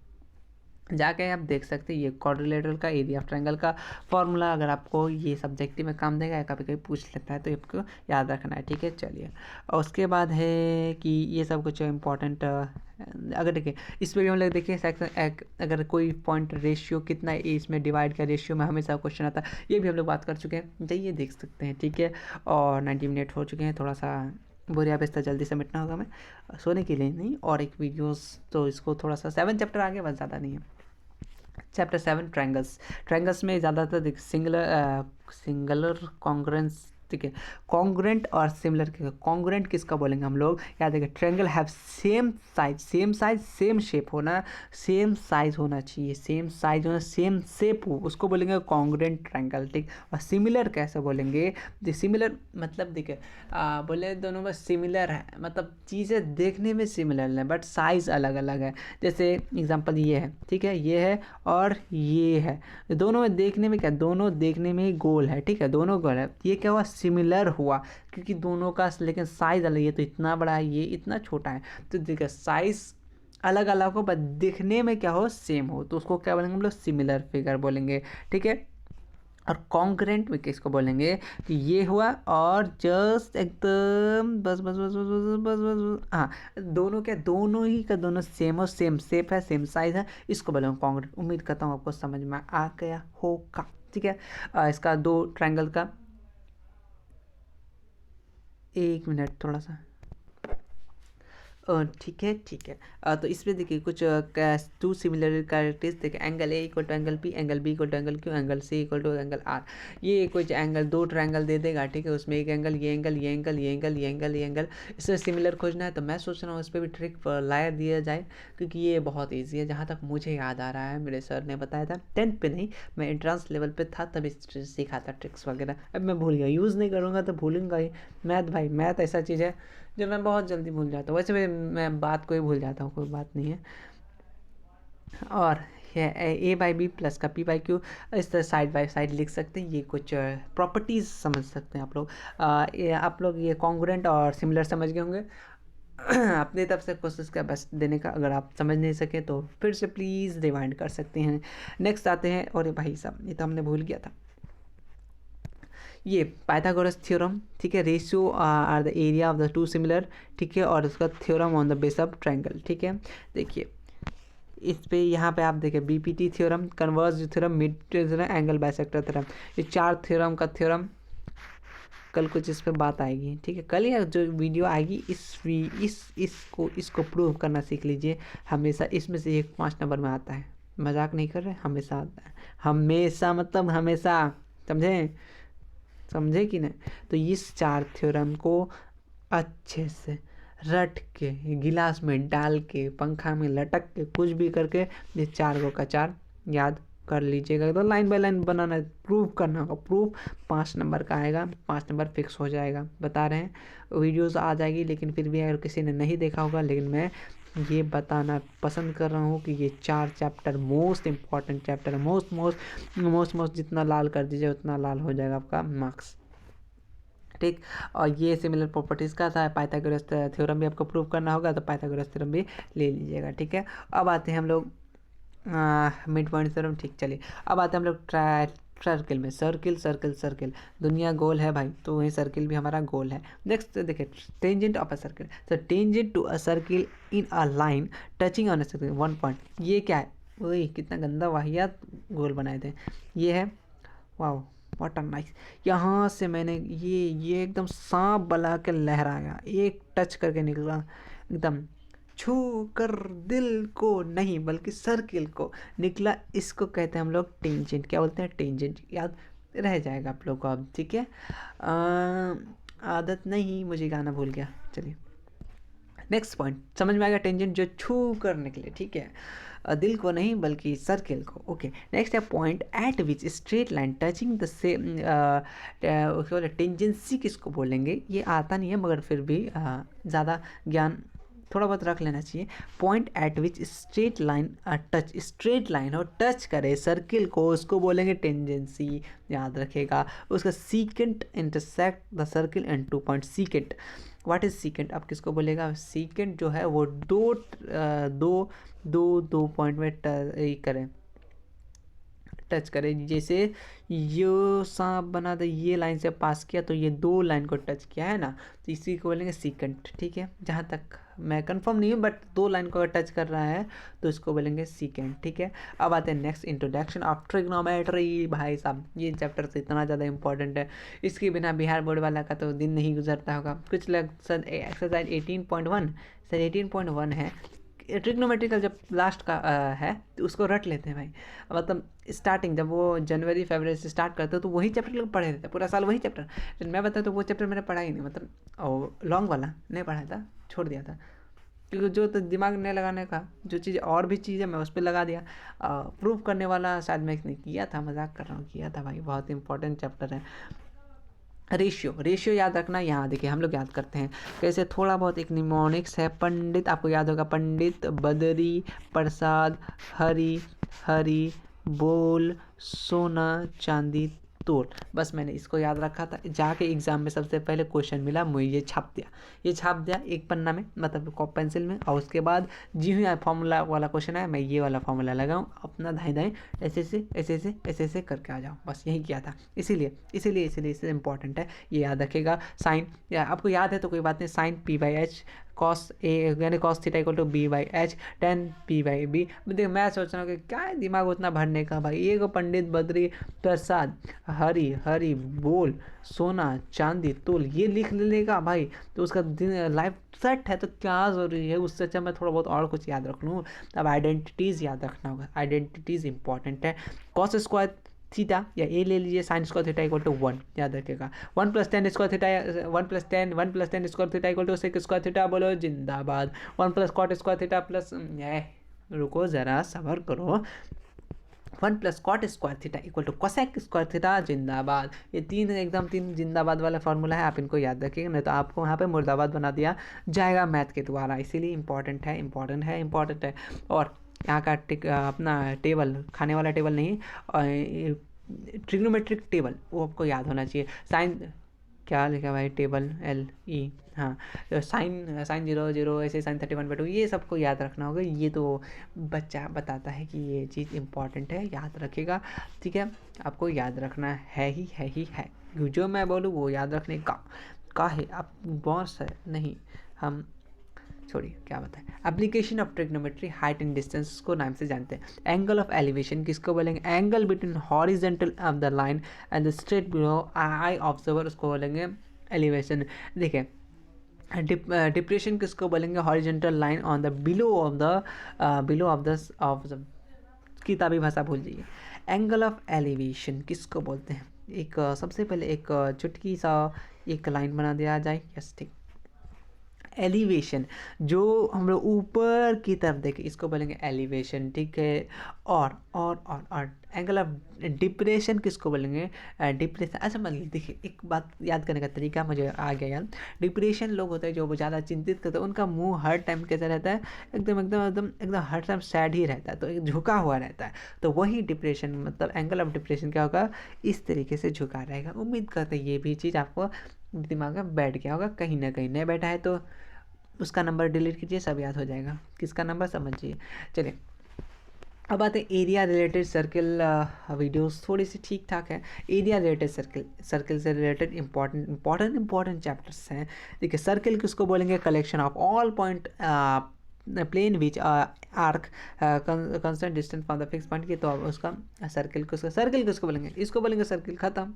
जाके आप देख सकते हैं ये क्वाड्रिलेटरल का एरिया ऑफ ट्रायंगल का फॉर्मूला, अगर आपको ये सब्जेक्टिव में काम देगा या कभी कभी पूछ लेता है तो आपको याद रखना है, ठीक है। चलिए, और उसके बाद है कि ये सब कुछ इम्पोर्टेंट, अगर देखिए इस वीडियो में देखिए अगर कोई पॉइंट रेशियो कितना है इसमें डिवाइड का रेशियो में हमेशा क्वेश्चन आता है, ये भी हम लोग बात कर चुके हैं, जाइए देख सकते हैं, ठीक है। और 90 मिनट हो चुके हैं, थोड़ा सा बोरिया बेस्ता जल्दी समेटना होगा, मैं सोने के लिए नहीं, और एक वीडियोस तो इसको थोड़ा सा 7 चैप्टर आगे, बस ज़्यादा नहीं है। Chapter 7 triangles. ट्रायंगल्स में ज़्यादातर सिंगलर कॉन्ग्रेंस, ठीक है। कॉन्ग्रेंट और सिमिलर, कॉन्ग्रेंट किसका बोलेंगे हम लोग, याद रखिए triangle have same size same shape होना, सेम साइज होना चाहिए, सेम साइज होना, सेम शेप हो, उसको बोलेंगे कॉन्ग्रेंट ट्रायंगल, ठीक। और सिमिलर कैसे बोलेंगे, सिमिलर मतलब देखिए बोले दोनों में सिमिलर है, मतलब चीज़ें देखने में सिमिलर है बट साइज़ अलग अलग है। जैसे एग्जांपल ये है, ठीक है, ये है और ये है, दोनों में देखने में क्या, दोनों देखने में ही गोल है, ठीक है, दोनों गोल है, ये क्या हुआ, सिमिलर हुआ, क्योंकि दोनों का लेकिन साइज अलग, ये तो इतना बड़ा है, ये इतना छोटा है, तो देखिए साइज अलग अलग हो बट दिखने में क्या हो, सेम हो, तो उसको क्या बोलेंगे हम लोग, सिमिलर फिगर बोलेंगे, ठीक है। और कॉन्ग्रेंट में किसको बोलेंगे कि ये हुआ और जस्ट एकदम बस बस बस बस बस बस बस बस हाँ, दोनों क्या, दोनों ही का दोनों सेम और सेम शेप है, सेम साइज है, इसको बोलेंगे कॉन्ग्रेंट। उम्मीद करता हूँ आपको समझ में आ गया होगा, ठीक है। इसका दो ट्रायंगल का, एक मिनट थोड़ा सा, ठीक है ठीक है। तो इसमें देखिए कुछ टू सिमिलर कैरेक्टरिस्टिक्स देखिए, angle A equal to angle B, angle B equal to angle Q, angle C equal to angle R. ये कुछ एंगल, दो ट्रायंगल दे देगा, ठीक है, उसमें एक एंगल, ये एंगल, ये एंगल, ये एंगल, ये एंगल, ये एंगल, इससे सिमिलर खोजना है। तो मैं सोच रहा हूँ इस पर भी ट्रिक लाया दिया जाए, क्योंकि ये बहुत ईजी है, जहाँ तक मुझे याद आ रहा है मेरे सर ने बताया था, 10th पे नहीं, मैं एंट्रांस लेवल पे था तभी सीखा था ट्रिक्स वगैरह, अब मैं भूल गया, यूज़ नहीं करूँगा तो भूलूंगा ही। मैथ भाई, मैथ ऐसा चीज़ है जो मैं बहुत जल्दी भूल जाता हूँ, वैसे भी मैं बात को ही भूल जाता हूँ, कोई बात नहीं है। और ये ए बाई बी प्लस का पी बाई क्यू, इस तरह साइड बाई साइड लिख सकते हैं, ये कुछ प्रॉपर्टीज़ समझ सकते हैं आप लोग। आप लोग ये कॉन्ग्रुएंट और सिमिलर समझ गए होंगे। अपनी तरफ से कोशिश का बेस्ट देने का, अगर आप समझ नहीं सके तो फिर से प्लीज़ रिवाइंड कर सकते हैं। नेक्स्ट आते हैं, और ये भाई साहब ये तो हमने भूल गया था, ये पाइथागोरस थ्योरम, ठीक है, ratio are the area of the two similar, ठीक है, और उसका theorem on the base of triangle, ठीक है। देखिए इस पे यहाँ पे आप देखिए BPT theorem, converse theorem, mid theorem, angle bisector theorem, ये चार थ्योरम का थ्योरम, कल कुछ इस पे बात आएगी, ठीक है, कल या जो वीडियो आएगी इसको प्रूव करना सीख लीजिए। हमेशा इसमें से एक 5 नंबर में आता है, मजाक नहीं कर रहे, हमेशा आता है, हमेशा मतलब हमेशा, समझे, समझे कि नहीं। तो इस चार थ्योरम को अच्छे से रट के गिलास में डाल के पंखा में लटक के कुछ भी करके ये चार को का चार याद कर लीजिएगा। तो लाइन बाय लाइन बनाना है, प्रूव करना होगा, प्रूफ 5 नंबर का आएगा, 5 नंबर फिक्स हो जाएगा, बता रहे हैं। वीडियोस आ जाएगी, लेकिन फिर भी अगर किसी ने नहीं देखा होगा, लेकिन मैं ये बताना पसंद कर रहा हूँ कि ये 4 चैप्टर मोस्ट इंपॉर्टेंट चैप्टर है, मोस्ट जितना लाल कर दीजिए उतना लाल हो जाएगा आपका मार्क्स, ठीक। और ये सिमिलर प्रॉपर्टीज़ का था, पाइथागोरस थ्योरम भी आपको प्रूव करना होगा, तो पाइथागोरस थ्योरम भी ले लीजिएगा, ठीक है। अब आते हैं हम लोग मिड पॉइंट थ्योरम, ठीक। चलिए अब आते हैं हम लोग सर्किल में, सर्किल दुनिया गोल है भाई, तो वही सर्किल भी हमारा गोल है। नेक्स्ट देखिए टेंजेंट ऑफ अ सर्किल, तो tangent to a circle in a line touching on a circle 1 point, ये क्या है, वही कितना गंदा वाहियात गोल बनाए थे, ये है, वाह व्हाट अ नाइस। यहाँ से मैंने ये एकदम सांप बला के लहराया, एक टच करके निकला, एकदम छू कर दिल को नहीं बल्कि सर्किल को निकला, इसको कहते हैं हम लोग टेंजेंट। क्या बोलते हैं, टेंजेंट, याद रह जाएगा आप लोग को अब, ठीक है। आदत नहीं, मुझे गाना भूल गया, चलिए नेक्स्ट पॉइंट समझ में आएगा, टेंजेंट जो छू कर निकले, ठीक है, दिल को नहीं बल्कि सर्किल को, ओके। नेक्स्ट है point eight which straight line touching the same, उसके बाद टेंजेंसी किसको बोलेंगे, ये आता नहीं है मगर फिर भी ज़्यादा ज्ञान थोड़ा बहुत रख लेना चाहिए। पॉइंट एट विच स्ट्रेट लाइन स्ट्रेट लाइन और टच करे सर्किल को, उसको बोलेंगे टेंजेंसी, याद रखेगा। उसका secant intersect the circle and 2 point, secant what is secant, अब किसको बोलेगा? सीकेंट जो है वो दो दो दो पॉइंट में करें, टच करें। जैसे ये सांप बना था, ये लाइन से पास किया तो ये दो लाइन को टच किया है ना, तो इसी को बोलेंगे सीकेंट। ठीक है, जहाँ तक मैं कंफर्म नहीं हूँ, बट दो लाइन को अगर टच कर रहा है तो इसको बोलेंगे सीकेंट। ठीक है, अब आते हैं नेक्स्ट, इंट्रोडक्शन ऑफ ट्रिग्नोमेट्री। भाई साहब ये चैप्टर तो इतना ज़्यादा इंपॉर्टेंट है, इसके बिना बिहार बोर्ड वाला का तो दिन नहीं गुजरता होगा। कुछ लग सर एक्सरसाइज 18.1, सर 18.1 है ट्रिग्नोमेट्रिकल, जब लास्ट का है तो उसको रट लेते हैं भाई। मतलब स्टार्टिंग जब वो जनवरी फरवरी से स्टार्ट करते हो तो वही चैप्टर लोग पढ़े रहते हैं, पूरा साल वही चैप्टर। लेकिन मैं बताऊँ तो वो चैप्टर मैंने पढ़ा ही नहीं, मतलब लॉन्ग वाला नहीं पढ़ा था, छोड़ दिया था, क्योंकि जो तो दिमाग नहीं लगाने का, जो चीज़ और भी चीज़ है मैं उस पर लगा दिया। प्रूव करने वाला शायद मैं इसने किया था, मजाक कर रहा हूँ, किया था भाई, बहुत इंपॉर्टेंट चैप्टर है। रेशियो याद रखना, यहाँ देखिए हम लोग याद करते हैं कैसे, थोड़ा बहुत एक निमोनिक्स है। पंडित आपको याद होगा, पंडित, बदरी, प्रसाद, हरी, हरी, बोल, सोना, चांदी, तोल। बस मैंने इसको याद रखा था, जाके एग्जाम में सबसे पहले क्वेश्चन मिला, मुझे ये छाप दिया एक पन्ना में, मतलब कॉप पेंसिल में, और उसके बाद जी हुई फॉर्मूला वाला क्वेश्चन है, मैं ये वाला फॉर्मूला लगाऊं, अपना धाई धाई ऐसे करके आ जाऊँ, बस यही किया था। इसीलिए इंपॉर्टेंट है, ये याद रखेगा। साइन, या आपको याद है तो कोई बात नहीं, साइन P/H, कॉस ए यानी cos theta equal to B/H, tan P/B। देखिए मैं सोच रहा हूँ कि क्या है दिमाग उतना भरने का भाई, एक पंडित, बद्री, प्रसाद, हरी हरी, बोल, सोना, चांदी, तोल, ये लिख लेगा भाई तो उसका दिन लाइफ सेट है। तो क्या ज़रूरी है, उससे अच्छा मैं थोड़ा बहुत और कुछ याद रख लूँ। अब आइडेंटिटीज़ याद रखना होगा, आइडेंटिटीज़ इंपॉर्टेंट है। कॉस स्क्वायर थीटा या ए ले लीजिए, sine square theta equal to 1, याद रखिएगा। 1+10 square theta, 1+10 square theta equal to sec square theta, बोलो जिंदाबाद। 1+ कॉट स्क्वायर थीटा प्लस, रुको ज़रा सबर करो, 1+ cot square theta equal to cosec square theta, जिंदाबाद। ये तीन जिंदाबाद वाला फॉर्मूला है, आप इनको याद रखिएगा, नहीं तो आपको यहाँ पे मुर्दाबाद बना दिया जाएगा मैथ के द्वारा। इसीलिए इंपॉर्टेंट है। और यहाँ का अपना टेबल, खाने वाला टेबल नहीं, ट्रिग्नोमेट्रिक टेबल, वो आपको याद होना चाहिए। साइन क्या लिखा भाई, टेबल LE, हाँ, साइन 0 ऐसे साइन 31/2, ये सबको याद रखना होगा। ये तो बच्चा बताता है कि ये चीज़ इंपॉर्टेंट है, याद रखेगा। ठीक है, आपको याद रखना है ही है, जो मैं बोलूँ वो याद रखने का है। आप बॉस है नहीं, हम छोड़िए क्या बताएं। Application of trigonometry, height and distance को नाम से जानते हैं। एंगल ऑफ एलिवेशन किसको बोलेंगे? Angle between horizontal of the line and the straight below I observer, उसको बोलेंगे एलिवेशन। देखिए डिप्रेशन किसको बोलेंगे? Horizontal line on the below of the किताबी भाषा भूल जाइए। एंगल ऑफ एलिवेशन किसको बोलते हैं? एक सबसे पहले एक चुटकी सा एक लाइन बना दिया जाए, यस ठीक। एलिवेशन जो हम लोग ऊपर की तरफ देखें, इसको बोलेंगे एलिवेशन। ठीक है, और एंगल ऑफ डिप्रेशन किसको बोलेंगे? डिप्रेशन। अच्छा मतलब देखिए, एक बात याद करने का तरीका मुझे आ गया याद। डिप्रेशन लोग होते हैं जो ज़्यादा चिंतित करते हैं, उनका मुंह हर टाइम कैसा रहता है? एकदम हर टाइम सैड ही रहता है, तो एक झुका हुआ रहता है। तो वही डिप्रेशन, मतलब एंगल ऑफ डिप्रेशन क्या होगा? इस तरीके से झुका रहेगा। उम्मीद करते हैं ये भी चीज़ आपको दिमाग में बैठ गया होगा, कहीं ना कहीं नहीं बैठा है तो उसका नंबर डिलीट कीजिए, सब याद हो जाएगा। किसका नंबर समझिए। चलिए अब आते हैं एरिया रिलेटेड सर्किल। वीडियोस थोड़ी सी ठीक ठाक है। एरिया रिलेटेड सर्किल से रिलेटेड इंपॉर्टेंट चैप्टर्स हैं। देखिए सर्किल किसको बोलेंगे? Collection of all point plane which are constant distance from the fix point की, तो उसका सर्किल किसको बोलेंगे? इसको बोलेंगे सर्किल, खत्म।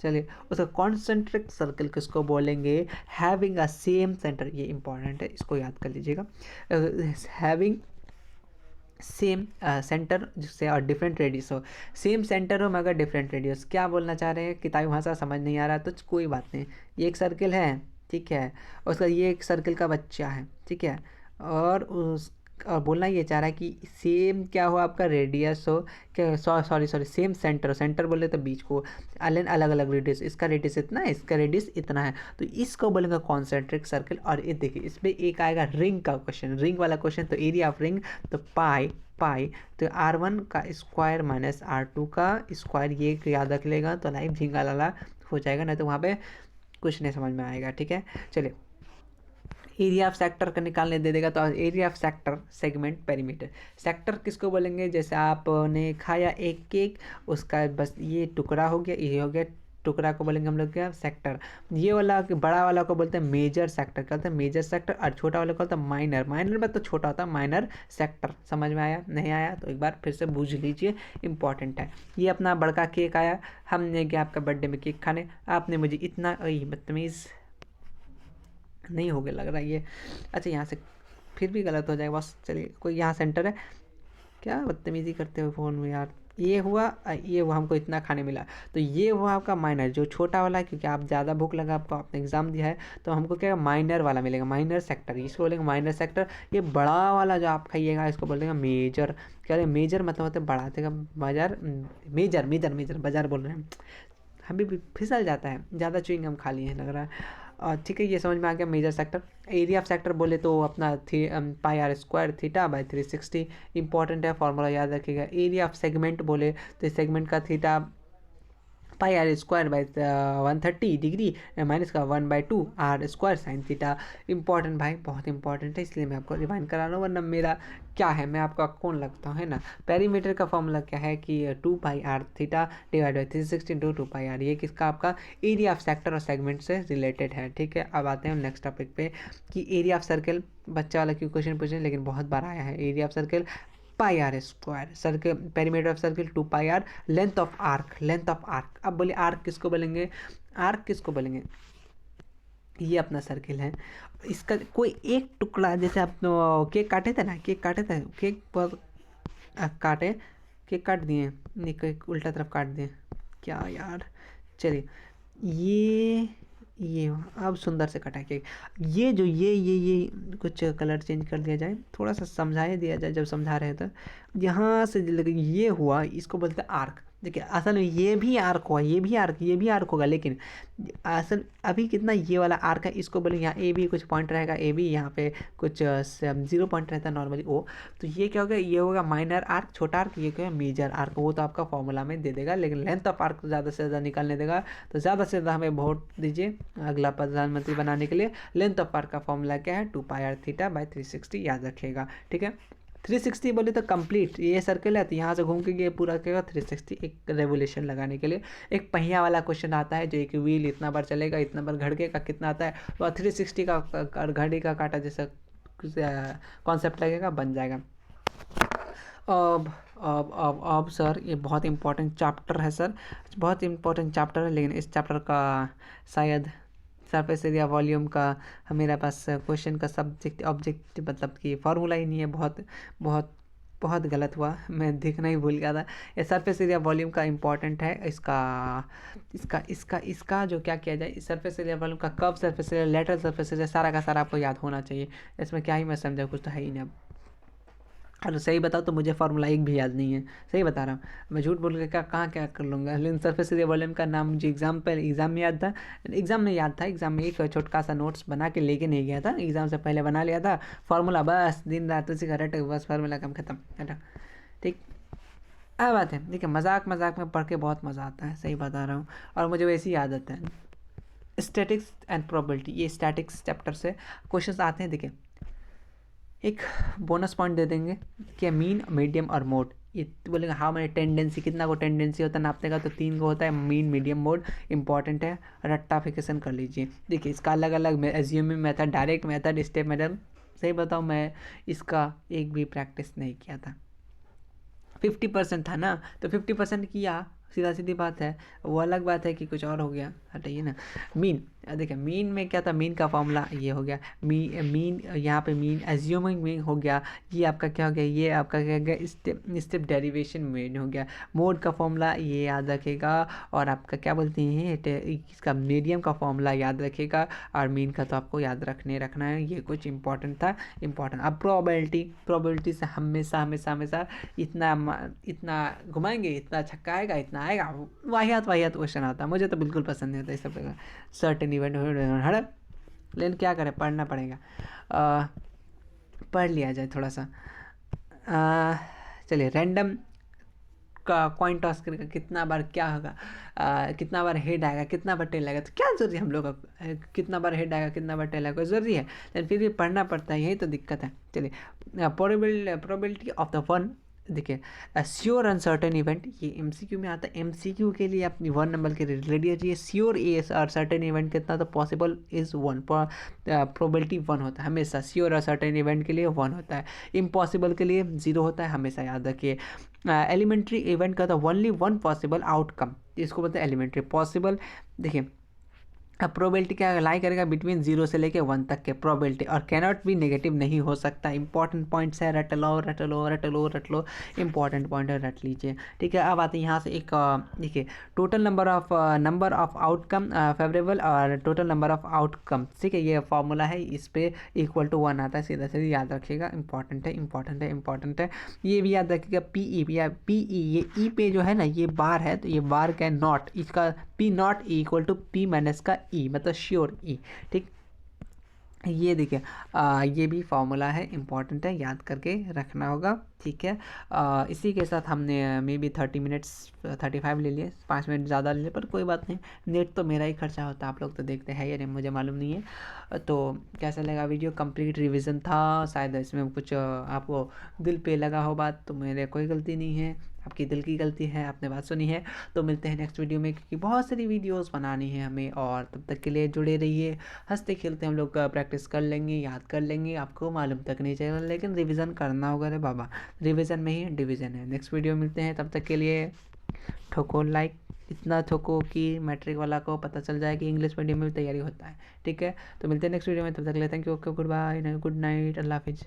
चलिए उसका कॉन्सेंट्रिक सर्किल किसको बोलेंगे? हैविंग अ सेम सेंटर, ये इंपॉर्टेंट है, इसको याद कर लीजिएगा। हैविंग सेम सेंटर जिससे और डिफरेंट रेडियस हो। सेम सेंटर हो मगर डिफरेंट रेडियस, क्या बोलना चाह रहे हैं? किताबी भाषा समझ नहीं आ रहा तो कोई बात नहीं, ये एक सर्किल है, ठीक है, उसका ये एक सर्किल का बच्चा है, ठीक है, और बोलना ये चाह रहा है कि सेम क्या हो आपका? रेडियस हो, क्या सॉरी सेम सेंटर बोले तो बीच को, अलग अलग रेडियस, इसका रेडियस इतना है, इसका रेडियस इतना है, तो इसको बोलेंगे कॉन्सेंट्रिक सर्किल। और ये देखिए इसमें एक आएगा रिंग का क्वेश्चन, रिंग वाला क्वेश्चन, तो एरिया ऑफ रिंग तो पाई तो R1 का स्क्वायर माइनस R2 का स्क्वायर, ये याद रख लेगा तो लाइफ झिंगा लाला हो जाएगा, नहीं तो वहाँ पे कुछ नहीं समझ में आएगा। ठीक है, चलिए एरिया ऑफ सेक्टर का निकालने दे देगा, तो area of sector segment perimeter. Sector किसको बोलेंगे, जैसे आपने खाया एक केक, उसका बस ये टुकड़ा हो गया, ये हो गया टुकड़ा को बोलेंगे हम लोग क्या, सेक्टर। ये वाला बड़ा वाला को बोलते हैं मेजर सेक्टर, क्या होता है मेजर सेक्टर, और छोटा वाला को बोलते हैं माइनर। माइनर में तो छोटा होता है माइनर सेक्टर। समझ में आया, नहीं आया तो एक बार फिर से बूझ लीजिए, इंपॉर्टेंट है। ये अपना बड़का केक आया, हमने गया आपका बर्थडे में केक खाने, आपने मुझे इतना, बदतमीज़ नहीं हो गया लग रहा है ये, अच्छा यहाँ से फिर भी गलत हो जाएगा बस, चलिए कोई यहाँ सेंटर है, क्या बदतमीज़ी करते हो फ़ोन में यार। ये हुआ, ये हुआ, हमको इतना खाने मिला, तो ये हुआ आपका माइनर, जो छोटा वाला है, क्योंकि आप ज़्यादा भूख लगा आपको, आपने एग्ज़ाम दिया है, तो हमको क्या माइनर वाला मिलेगा, माइनर सेक्टर, इसको बोलेंगे माइनर सेक्टर। ये बड़ा वाला जो आप खाइएगा इसको बोलेंगे मेजर। क्या है मेजर, मतलब होता है बढ़ाते का बाजार, मेजर मेजर मेजर बाजार बोल रहे हैं हम भी फिसल जाता है, ज़्यादा च्युइंग खा लिए हैं लग रहा है। ठीक है, ये समझ में आ गया major sector. Area of sector बोले तो अपना pi r square theta by 360, important है, फॉर्मूला याद रखिएगा। एरिया ऑफ सेगमेंट बोले तो सेगमेंट का theta pi r square by 130 degree minus का 1/2 r square sine theta. Important भाई, बहुत इंपॉर्टेंट है, इसलिए मैं आपको रिवाइंड करा रहा हूँ, वरना मेरा क्या है, मैं आपका कौन लगता हूँ, है ना। पेरीमीटर का फॉर्मूला क्या है कि 2 pi r theta divide by 360 into 2 pi r, ये किसका आपका एरिया ऑफ सेक्टर और सेगमेंट से रिलेटेड है। ठीक है, अब आते हैं नेक्स्ट टॉपिक पे कि एरिया ऑफ सर्कल, बच्चा वाला क्यों क्वेश्चन पूछे, लेकिन बहुत बार आया है। Area of circle pi r square, circle perimeter of circle 2 pi r, length of arc, length of arc. अब बोले आर्क किसको बोलेंगे, आर्क किसको बोलेंगे, ये अपना सर्किल है, इसका कोई एक टुकड़ा, जैसे आप केक काटे थे ना, केक काटे थे, केक पर काटे, केक काट दिए, नहीं केक उल्टा तरफ काट दिए, क्या यार, चलिए ये अब सुंदर से कटा केक, ये जो ये कुछ कलर चेंज कर दिया जाए, थोड़ा सा समझा दिया जाए, जब समझा रहे तो यहाँ से ये हुआ, इसको बोलते हैं आर्क। देखिए असल में ये भी आर्क हुआ, ये भी आर्क, ये भी आर्क होगा, लेकिन असल अभी कितना ये वाला आर्क है, इसको बोले यहाँ ए बी कुछ पॉइंट रहेगा, ए बी यहाँ पे कुछ 0 पॉइंट रहता है नॉर्मली ओ, तो ये क्या होगा, ये होगा माइनर आर्क, छोटा आर्क, ये क्या है मेजर आर्क, वो तो आपका फॉर्मूला में दे देगा, लेकिन लेंथ ऑफ आर्क ज़्यादा से ज़्यादा निकालने देगा, तो ज़्यादा से ज़्यादा हमें वोट दीजिए अगला प्रधानमंत्री बनाने के लिए। लेंथ ऑफ आर्क का फॉर्मूला क्या है, 2 पाई आर थीटा बाई 360, याद रखिएगा। ठीक है, 360 बोले तो कंप्लीट ये सर्कल है, तो यहाँ से घूम के ये पूरा करेगा 360, एक रेवोल्यूशन लगाने के लिए। एक पहिया वाला क्वेश्चन आता है, जो एक व्हील इतना बार चलेगा, इतना बार घड़केगा, कितना आता है, तो 360 का घड़ी का काटा जैसा कॉन्सेप्ट लगेगा, बन जाएगा। अब सर ये बहुत इंपॉर्टेंट चैप्टर है सर, बहुत इंपॉर्टेंट चैप्टर है, लेकिन इस चैप्टर का शायद सरफेस एरिया वॉल्यूम का मेरे पास क्वेश्चन का सब्जेक्ट ऑब्जेक्ट मतलब कि फार्मूला ही नहीं है, बहुत बहुत बहुत गलत हुआ, मैं देखना ही भूल गया था। ये सरफेस एरिया वॉल्यूम का इंपॉर्टेंट है, इसका इसका इसका इसका जो क्या किया जाए, सरफेस एरिया वॉल्यूम का curve surface area, lateral surface area, सारा का सारा आपको याद होना चाहिए, इसमें क्या ही मैं समझा, कुछ तो है ही नहीं। अब अरे सही बताओ तो मुझे फार्मूला एक भी याद नहीं है, सही बता रहा हूँ, मैं झूठ बोल के क्या कहाँ क्या कर लूँगा। लेकिन सरफेस एरिया वॉल्यूम का नाम मुझे एग्जाम में याद था, एग्जाम में याद था, एग्जाम में एक छोटका सा नोट्स बना के लेके नहीं गया था, एग्जाम से पहले बना लिया था फार्मूला, बस दिन रात उसी का रट, बस फार्मूला काम खत्म, हटा। ठीक, अब बात है, देखिए मजाक मजाक में पढ़ के बहुत मज़ा आता है, सही बता रहा हूँ, और मुझे वैसी आदत है। स्टैटिक्स एंड प्रोबेबिलिटी, ये स्टैटिक्स चैप्टर से क्वेश्चन आते हैं। देखिए एक बोनस पॉइंट दे देंगे कि मीन मीडियम और मोड, ये बोलेगा हाँ मैंने टेंडेंसी, कितना को टेंडेंसी होता है नापने का, तो 3 को होता है, मीन मीडियम मोड, इंपॉर्टेंट है, रट्टाफिकेशन कर लीजिए। देखिए इसका अलग अलग assuming method, direct method, step method, सही बताऊँ मैं इसका एक भी प्रैक्टिस नहीं किया था, 50% था ना, तो 50% किया, सीधा सीधी बात है, वो अलग बात है कि कुछ और हो गया, हटाइए ना। मीन, देखिए मीन में क्या था, मीन का फॉर्मूला ये हो गया, मीन यहाँ पे मीन एज्यूमिंग मीन हो गया, ये आपका क्या हो गया, ये आपका क्या हो गया, स्टेप डेरिवेशन मीन हो गया। मोड का फॉर्मूला ये याद रखेगा, और आपका क्या बोलते हैं इसका मीडियम का फॉर्मूला याद रखेगा, और मीन का तो आपको याद रखना है, ये कुछ इंपॉर्टेंट था, इंपॉर्टेंट। अब प्रोबेबिलिटी से हमेशा हमेशा हमेशा इतना घुमाएंगे, इतना छक्का आएगा, इतना आएगा, वाहियात क्वेश्चन आता है, मुझे तो बिल्कुल पसंद नहीं आता इस सब सर्टेन इवेंट हड़, लेकिन क्या करें, पढ़ना पड़ेगा, पढ़ लिया जाए थोड़ा सा। चलिए रैंडम कॉइन टॉस करेगा, कितना बार क्या होगा, कितना बार हेड आएगा, कितना बार टेल आएगा, तो क्या जरूरी है हम लोग का, कितना बार हेड आएगा, कितना बार टेल आएगा, जरूरी है, लेकिन फिर भी पढ़ना पड़ता है, यही तो दिक्कत है। चलिए, प्रोबेबिलिटी ऑफ द वन, देखिए श्योर अनसर्टेन इवेंट, ये एमसीक्यू में आता है। एमसीक्यू के लिए अपनी 1 नंबर के रेडी रहिए। श्योर ए सर्टेन इवेंट कितना, तो पॉसिबल इज़ 1, प्रोबेबिलिटी 1 होता है हमेशा। श्योर और सर्टेन इवेंट के लिए 1 होता है, इम्पॉसिबल के लिए 0 होता है, हमेशा याद रखिए। एलिमेंट्री इवेंट का तो ओनली 1 पॉसिबल आउटकम, इसको बोलते हैं एलिमेंट्री। पॉसिबल, देखिए अब प्रोबेबिलिटी क्या लाई करेगा, बिटवीन 0 से लेके 1 तक के प्रोबेबिलिटी, और कैनॉट भी नेगेटिव नहीं हो सकता। इंपॉर्टेंट पॉइंट्स है, रट लो रट लो रट लो रट लो, इंपॉर्टेंट पॉइंट है, रट लीजिए, ठीक है। अब आते हैं यहाँ से एक, देखिए total number of outcome favourable और टोटल नंबर ऑफ आउटकम, ठीक है, ये फॉर्मूला है, इस पे इक्वल टू 1 आता है, सीधा सीधा याद रखिएगा, इंपॉर्टेंट है इंपॉर्टेंट है इंपॉर्टेंट है। ये भी याद रखिएगा, पी ई या पी ई, ये ई पे जो है ना, ये बार है, तो ये बार का नॉट, इसका P naught equal to P minus का ई, मतलब श्योर ई, ठीक। ये देखिए, ये भी फॉर्मूला है, इंपॉर्टेंट है, याद करके रखना होगा, ठीक है। इसी के साथ हमने मे बी 30 मिनट्स 35 ले लिए, 5 मिनट ज़्यादा ले लिए, पर कोई बात नहीं, नेट तो मेरा ही खर्चा होता है, आप लोग तो देखते हैं या नहीं मुझे मालूम नहीं है। तो कैसा लगा वीडियो, कंप्लीट रिवीजन था, शायद इसमें कुछ आपको दिल पे लगा हो बात, तो मेरे कोई गलती नहीं है, आपकी दिल की गलती है, आपने बात सुनी है। तो मिलते हैं नेक्स्ट वीडियो में, क्योंकि बहुत सारी वीडियोस बनानी है हमें, और तब तक के लिए जुड़े रहिए, हंसते खेलते हम लोग प्रैक्टिस कर लेंगे, याद कर लेंगे, आपको मालूम तक नहीं चलेगा, लेकिन रिवीजन करना होगा रे बाबा, रिवीजन में ही डिवीजन है। नेक्स्ट वीडियो मिलते हैं, तब तक के लिए ठोको लाइक, इतना ठोको कि मैट्रिक वाला को पता चल जाए कि इंग्लिश मीडियम में भी तैयारी होता है, ठीक है। तो मिलते हैं नेक्स्ट वीडियो में, तब तक के लिए thank you, okay, good bye, good night, अल्लाह हाफिज़।